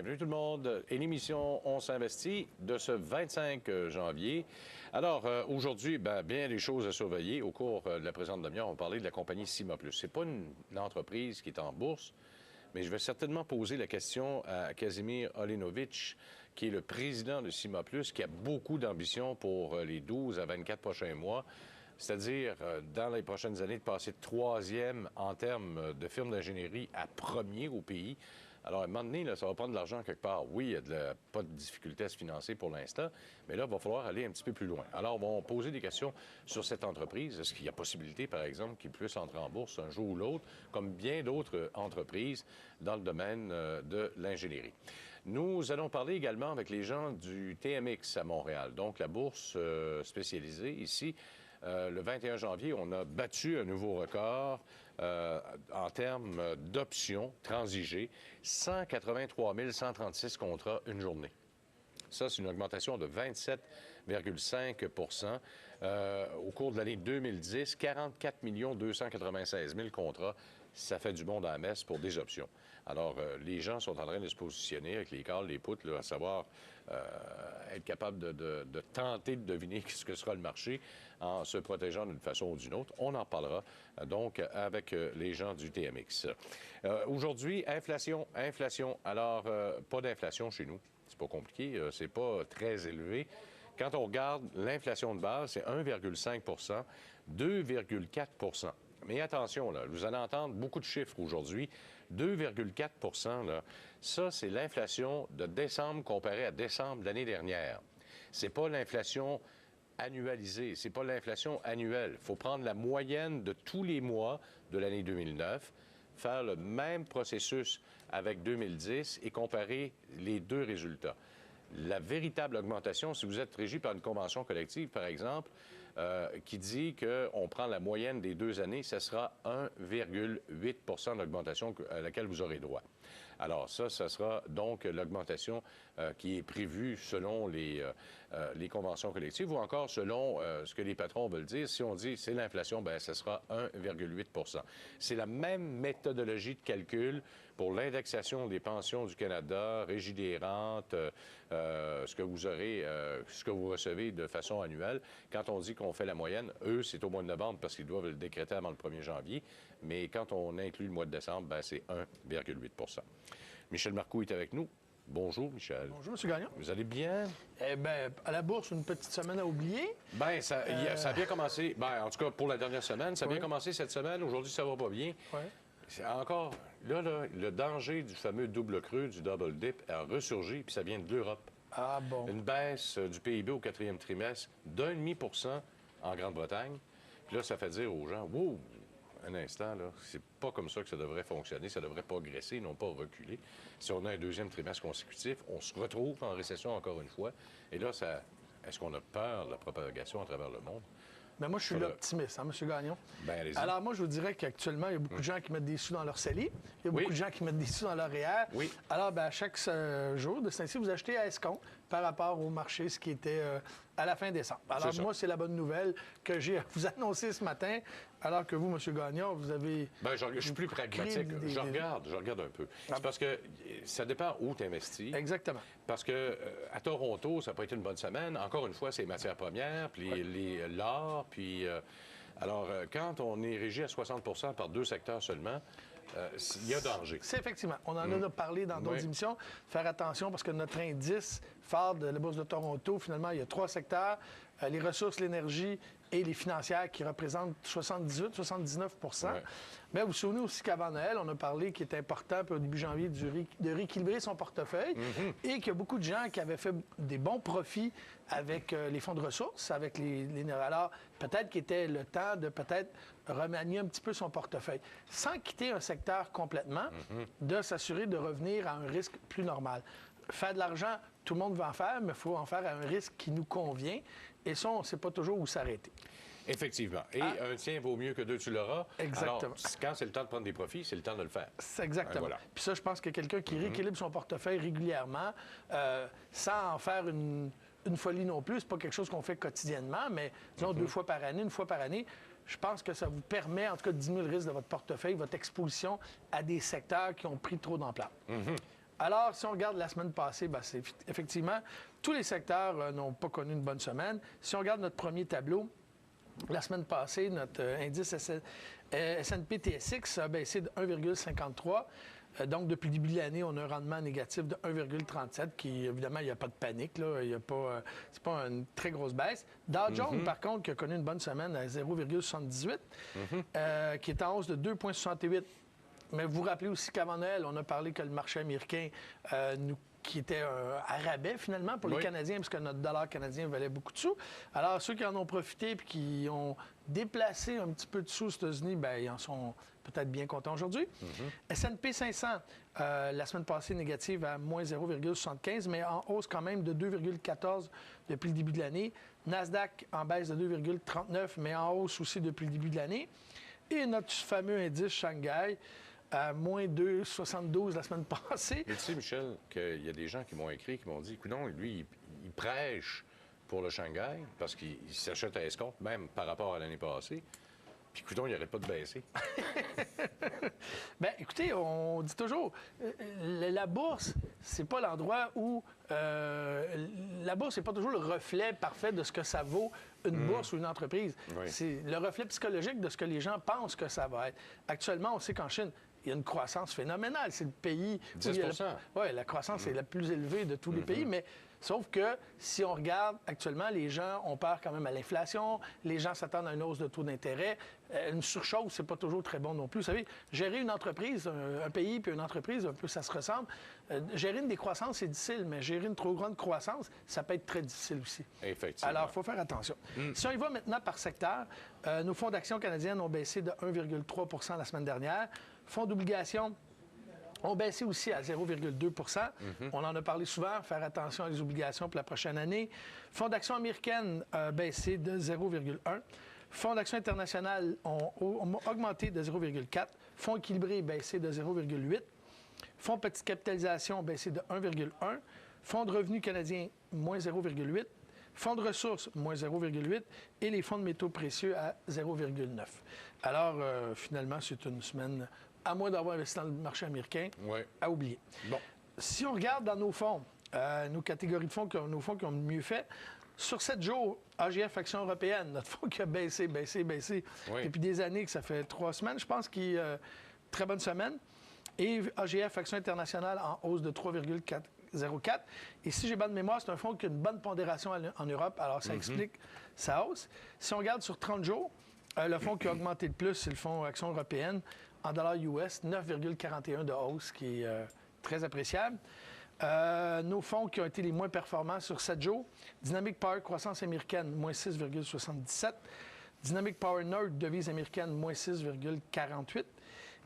Salut tout le monde. Et l'émission On s'investit de ce 25 janvier. Alors, aujourd'hui, bien des choses à surveiller. Au cours de la présente demi-heure, on va parler de la compagnie Cima Plus. Ce n'est pas une entreprise qui est en bourse, mais je vais certainement poser la question à Casimir Olinovich, qui est le président de Cima Plus, qui a beaucoup d'ambition pour les 12 à 24 prochains mois. C'est-à-dire, dans les prochaines années, de passer de troisième en termes de firme d'ingénierie à premier au pays. Alors, à un moment donné, là, ça va prendre de l'argent quelque part. Oui, il n'y a pas de difficulté à se financer pour l'instant, mais là, il va falloir aller un petit peu plus loin. Alors, on va poser des questions sur cette entreprise. Est-ce qu'il y a possibilité, par exemple, qu'il puisse entrer en bourse un jour ou l'autre, comme bien d'autres entreprises dans le domaine de l'ingénierie? Nous allons parler également avec les gens du TMX à Montréal, donc la bourse spécialisée ici. Le 21 janvier, on a battu un nouveau record en termes d'options transigées. 183 136 contrats une journée. Ça, c'est une augmentation de 27,5 au cours de l'année 2010, 44 296 000 contrats. Ça fait du bon dans la messe pour des options. Alors, les gens sont en train de se positionner avec les cales, les poutres, là, à savoir être capable de tenter de deviner ce que sera le marché en se protégeant d'une façon ou d'une autre. On en parlera donc avec les gens du TMX. Aujourd'hui, inflation. Alors, pas d'inflation chez nous. C'est pas compliqué, c'est pas très élevé. Quand on regarde l'inflation de base, c'est 1,5 2,4 Mais attention, là, vous allez entendre beaucoup de chiffres aujourd'hui. 2,4 là, ça, c'est l'inflation de décembre comparée à décembre de l'année dernière. C'est pas l'inflation annualisée, c'est pas l'inflation annuelle. Il faut prendre la moyenne de tous les mois de l'année 2009, faire le même processus avec 2010 et comparer les deux résultats. La véritable augmentation, si vous êtes régi par une convention collective, par exemple, qui dit qu'on prend la moyenne des 2 années, ce sera 1,8 d'augmentation à laquelle vous aurez droit. Alors ça sera donc l'augmentation qui est prévue selon les conventions collectives ou encore selon ce que les patrons veulent dire. Si on dit c'est l'inflation, bien, ce sera 1,8 C'est la même méthodologie de calcul pour l'indexation des pensions du Canada, Régie des rentes, ce que vous aurez, ce que vous recevez de façon annuelle. Quand on dit qu'on fait la moyenne, eux, c'est au mois de novembre parce qu'ils doivent le décréter avant le 1er janvier. Mais quand on inclut le mois de décembre, bien, c'est 1,8 Michel Marcoux est avec nous. Bonjour, Michel. Bonjour, M. Gagnon. Vous allez bien? Eh bien, à la bourse, une petite semaine à oublier. Bien, ça a bien commencé. Bien, en tout cas, pour la dernière semaine, ça a bien commencé cette semaine. Aujourd'hui, ça va pas bien. Oui. C'est encore, là, le danger du fameux double creux, du double dip, a ressurgi, puis ça vient de l'Europe. Ah bon? Une baisse du PIB au 4e trimestre d'1,5 en Grande-Bretagne. Puis là, ça fait dire aux gens, wow, un instant, là, c'est pas comme ça que ça devrait fonctionner. Ça devrait progresser, non pas reculer. Si on a un 2e trimestre consécutif, on se retrouve en récession encore une fois. Et là, est-ce qu'on a peur de la propagation à travers le monde? Bien, moi, je suis l'optimiste, hein, M. Gagnon? Bien, allez-y. Alors, moi, je vous dirais qu'actuellement, il y a beaucoup de gens qui mettent des sous dans leur CELI. Il y a beaucoup de gens qui mettent des sous dans leur REER. Oui. Alors, bien, à chaque jour de ce temps-ci, vous achetez à escompte par rapport au marché, ce qui était à la fin décembre. Alors, moi, c'est la bonne nouvelle que j'ai à vous annoncer ce matin, alors que vous, M. Gagnon, vous avez... Bien, je suis plus pragmatique. Je regarde un peu. C'est parce que ça dépend où tu investis. Exactement. Parce que à Toronto, ça n'a pas été une bonne semaine. Encore une fois, c'est les matières premières, puis l'or, puis... alors, quand on est régi à 60 par 2 secteurs seulement, il y a danger. C'est effectivement. On en a parlé dans d'autres émissions. Faire attention parce que notre indice phare de la Bourse de Toronto, finalement, il y a 3 secteurs. Les ressources, l'énergie et les financières qui représentent 78-79 Mais vous vous souvenez aussi qu'avant Noël, on a parlé qu'il est important, puis au début janvier, de rééquilibrer son portefeuille et qu'il y a beaucoup de gens qui avaient fait des bons profits avec les fonds de ressources, avec les alors peut-être qu'il était le temps de peut-être remanier un petit peu son portefeuille, sans quitter un secteur complètement, de s'assurer de revenir à un risque plus normal. Faire de l'argent, tout le monde va en faire, mais il faut en faire à un risque qui nous convient. Et ça, on ne sait pas toujours où s'arrêter. Effectivement. Et un tien vaut mieux que 2, tu l'auras. Exactement. Alors, quand c'est le temps de prendre des profits, c'est le temps de le faire. C'est exactement. Voilà. Puis ça, je pense que quelqu'un qui rééquilibre son portefeuille régulièrement, sans en faire une folie non plus, c'est pas quelque chose qu'on fait quotidiennement, mais disons 2 fois par année, 1 fois par année, je pense que ça vous permet, en tout cas, de diminuer le risque de votre portefeuille, votre exposition à des secteurs qui ont pris trop d'ampleur. Alors, si on regarde la semaine passée, bien, c'est effectivement, tous les secteurs n'ont pas connu une bonne semaine. Si on regarde notre premier tableau, la semaine passée, notre indice S&P TSX a baissé de 1,53. Donc, depuis le début de l'année, on a un rendement négatif de 1,37, qui, évidemment, il n'y a pas de panique, là. C'est pas une très grosse baisse. Dow Jones, par contre, qui a connu une bonne semaine à 0,78, qui est en hausse de 2,68. Mais vous vous rappelez aussi qu'avant Noël, on a parlé que le marché américain qui était à rabais, finalement, pour les Canadiens, parce que notre dollar canadien valait beaucoup de sous. Alors, ceux qui en ont profité et qui ont déplacé un petit peu de sous aux États-Unis, bien, ils en sont peut-être bien contents aujourd'hui. S&P 500, la semaine passée, négative à moins 0,75, mais en hausse quand même de 2,14 depuis le début de l'année. Nasdaq en baisse de 2,39, mais en hausse aussi depuis le début de l'année. Et notre fameux indice Shanghai, à moins 2,72 la semaine passée. Mais tu sais, Michel, qu'il y a des gens qui m'ont écrit, qui m'ont dit, écoute, non, lui, il prêche pour le Shanghai parce qu'il s'achète à escompte, même par rapport à l'année passée. Puis, écoute, il n'arrête pas de baisser. Bien, écoutez, on dit toujours, la bourse, c'est pas l'endroit où... la bourse, c'est pas toujours le reflet parfait de ce que ça vaut une bourse ou une entreprise. Oui. C'est le reflet psychologique de ce que les gens pensent que ça va être. Actuellement, on sait qu'en Chine, il y a une croissance phénoménale. C'est le pays... 10 Oui, la croissance est la plus élevée de tous les pays, mais sauf que si on regarde actuellement, les gens ont peur quand même à l'inflation, les gens s'attendent à une hausse de taux d'intérêt. Une surchauffe, c'est pas toujours très bon non plus. Vous savez, gérer une entreprise, un pays puis une entreprise, un peu, ça se ressemble. Gérer une décroissance, c'est difficile, mais gérer une trop grande croissance, ça peut être très difficile aussi. Effectivement. Alors, il faut faire attention. Si on y va maintenant par secteur, nos fonds d'action canadiennes ont baissé de 1,3 la semaine dernière. Fonds d'obligations ont baissé aussi à 0,2 On en a parlé souvent, faire attention aux obligations pour la prochaine année. Fonds d'action américaines ont baissé de 0,1. Fonds d'action international ont augmenté de 0,4. Fonds équilibrés baissé de 0,8. Fonds petite capitalisation baissé de 1,1. Fonds de revenus canadiens, moins 0,8. Fonds de ressources, moins 0,8. Et les fonds de métaux précieux à 0,9. Alors, finalement, c'est une semaine, à moins d'avoir investi dans le marché américain, à oublier. Bon. Si on regarde dans nos fonds, nos catégories de fonds, nos fonds qui ont mieux fait, sur 7 jours, AGF Action européenne, notre fonds qui a baissé depuis des années, que ça fait 3 semaines, je pense qu'il très bonne semaine. Et AGF Action internationale en hausse de 3,04. Et si j'ai bonne mémoire, c'est un fonds qui a une bonne pondération en Europe, alors ça explique sa hausse. Si on regarde sur 30 jours, le fonds qui a augmenté le plus, c'est le fonds Action européenne en dollars US, 9,41 de hausse, qui est très appréciable. Nos fonds qui ont été les moins performants sur 7 jours, Dynamic Power Croissance américaine, moins 6,77. Dynamic Power Nord, devise américaine, moins 6,48.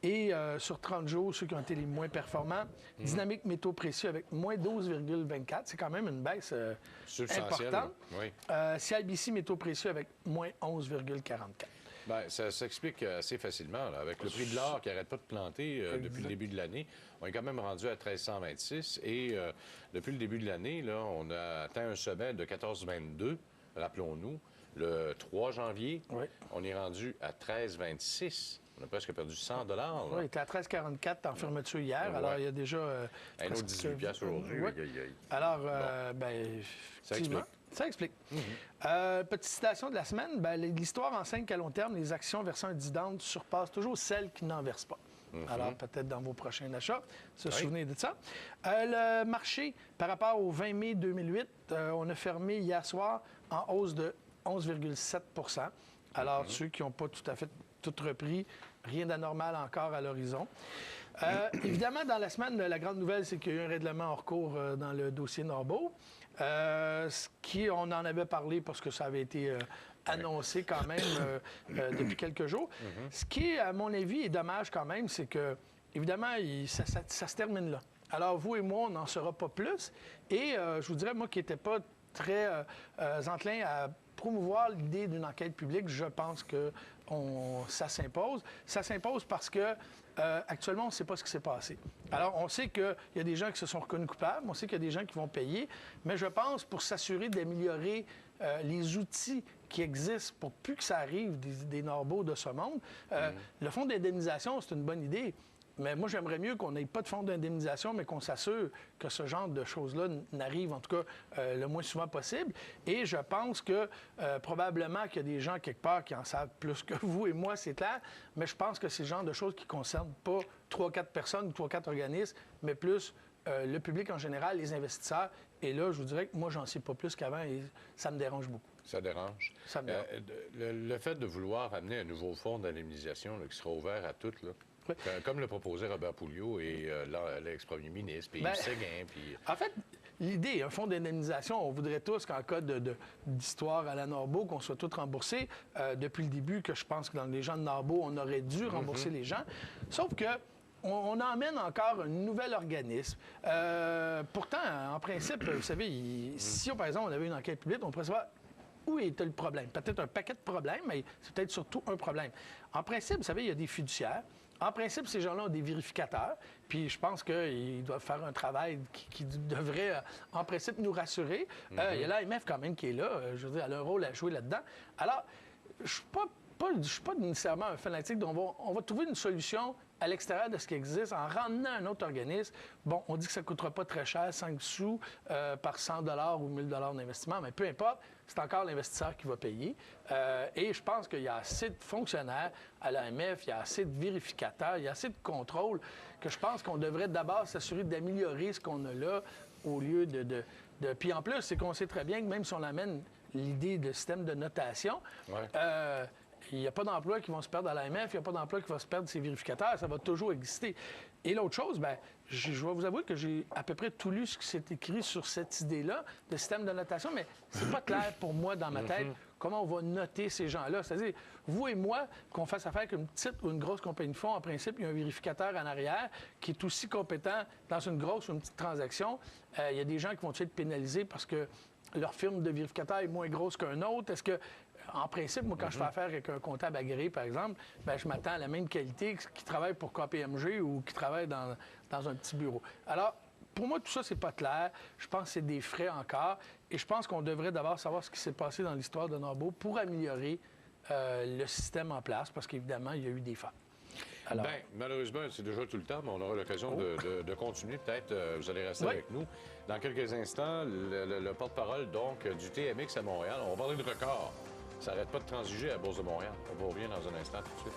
Et sur 30 jours, ceux qui ont été les moins performants, Dynamique métaux précieux avec moins 12,24. C'est quand même une baisse importante. Oui. CIBC métaux précieux avec moins 11,44. Bien, ça s'explique assez facilement. Là. Avec le prix de l'or qui n'arrête pas de planter depuis le début de l'année, on est quand même rendu à 1326. Et depuis le début de l'année, là, on a atteint un sommet de 1422, rappelons-nous. Le 3 janvier, on est rendu à 1326. On a presque perdu 100 $. Oui, il était à 13,44 en fermeture hier. Alors, il y a déjà... un autre 18 piastres aujourd'hui. Alors, bien, ça explique. Ça explique. Petite citation de la semaine, bien, l'histoire enseigne qu'à long terme, les actions versant un dividende surpassent toujours celles qui n'en versent pas. Alors, peut-être dans vos prochains achats, se souvenez de ça. Le marché, par rapport au 20 mai 2008, on a fermé hier soir en hausse de 11,7 Alors, ceux qui n'ont pas tout à fait tout repris, rien d'anormal encore à l'horizon. Évidemment, dans la semaine, la grande nouvelle, c'est qu'il y a eu un règlement hors cours dans le dossier Norbeau. On en avait parlé parce que ça avait été annoncé quand même depuis quelques jours. Ce qui, à mon avis, est dommage quand même, c'est que, évidemment, ça se termine là. Alors, vous et moi, on n'en saura pas plus. Et je vous dirais, moi qui n'étais pas très enclin à promouvoir l'idée d'une enquête publique, je pense que ça s'impose. Ça s'impose parce que actuellement, on ne sait pas ce qui s'est passé. Alors, on sait qu'il y a des gens qui se sont reconnus coupables, on sait qu'il y a des gens qui vont payer, mais je pense, pour s'assurer d'améliorer les outils qui existent pour plus que ça arrive des Norbeaux de ce monde, le fonds d'indemnisation, c'est une bonne idée. Mais moi, j'aimerais mieux qu'on n'ait pas de fonds d'indemnisation, mais qu'on s'assure que ce genre de choses-là n'arrive, en tout cas, le moins souvent possible. Et je pense que probablement qu'il y a des gens quelque part qui en savent plus que vous et moi, c'est clair, mais je pense que c'est le genre de choses qui ne concernent pas 3-4 personnes ou 3-4 organismes, mais plus le public en général, les investisseurs. Et là, je vous dirais que moi, j'en sais pas plus qu'avant et ça me dérange beaucoup. Ça dérange. Ça me dérange. Le fait de vouloir amener un nouveau fonds d'indemnisation qui sera ouvert à toutes, là, Oui. comme le proposait Robert Poulliot et l'ex-premier ministre, puis Yves Séguin, puis... En fait, l'idée, un fonds d'indemnisation, on voudrait tous qu'en cas d'histoire à la Norbeau, qu'on soit tous remboursés. Depuis le début, que je pense que dans les gens de Norbeau, on aurait dû rembourser les gens. Sauf que on emmène encore un nouvel organisme. Pourtant, en principe, vous savez, si, par exemple, on avait une enquête publique, on pourrait savoir où est le problème. Peut-être un paquet de problèmes, mais c'est peut-être surtout un problème. En principe, vous savez, il y a des fiduciaires. En principe, ces gens-là ont des vérificateurs, puis je pense qu'ils doivent faire un travail qui devrait, en principe, nous rassurer. Il y a l'AMF quand même qui est là. Je veux dire, elle a un rôle à jouer là-dedans. Alors, je ne suis pas nécessairement un fanatique. Donc on va trouver une solution à l'extérieur de ce qui existe en ramenant un autre organisme. Bon, on dit que ça ne coûtera pas très cher, 5 sous par 100 ou 1 000 d'investissement, mais peu importe, c'est encore l'investisseur qui va payer. Et je pense qu'il y a assez de fonctionnaires à l'AMF, il y a assez de vérificateurs, il y a assez de contrôles que je pense qu'on devrait d'abord s'assurer d'améliorer ce qu'on a là au lieu de... Puis en plus, c'est qu'on sait très bien que même si on amène l'idée de système de notation, il n'y a pas d'emplois qui vont se perdre à l'AMF, il n'y a pas d'emplois qui vont se perdre ces vérificateurs, ça va toujours exister. Et l'autre chose, bien, je vais vous avouer que j'ai à peu près tout lu ce qui s'est écrit sur cette idée-là de système de notation, mais c'est pas clair pour moi dans ma tête comment on va noter ces gens-là. C'est-à-dire, vous et moi, qu'on fasse affaire avec une petite ou une grosse compagnie de fonds, en principe, il y a un vérificateur en arrière qui est aussi compétent dans une grosse ou une petite transaction. Il y a des gens qui vont être pénalisés parce que leur firme de vérificateur est moins grosse qu'un autre. Est-ce que, en principe, moi, quand je fais affaire avec un comptable agréé, par exemple, bien, je m'attends à la même qualité qui travaille pour KPMG ou qui travaille dans un petit bureau. Alors, pour moi, tout ça, c'est pas clair. Je pense que c'est des frais encore. Et je pense qu'on devrait d'abord savoir ce qui s'est passé dans l'histoire de Norbeau pour améliorer le système en place, parce qu'évidemment, il y a eu des failles. Alors... Bien, malheureusement, c'est déjà tout le temps, mais on aura l'occasion de continuer. Peut-être, vous allez rester avec nous. Dans quelques instants, le porte-parole, donc, du TMX à Montréal. On va parler de record. Ça n'arrête pas de transiger à la Bourse de Montréal. On va revenir dans un instant tout de suite.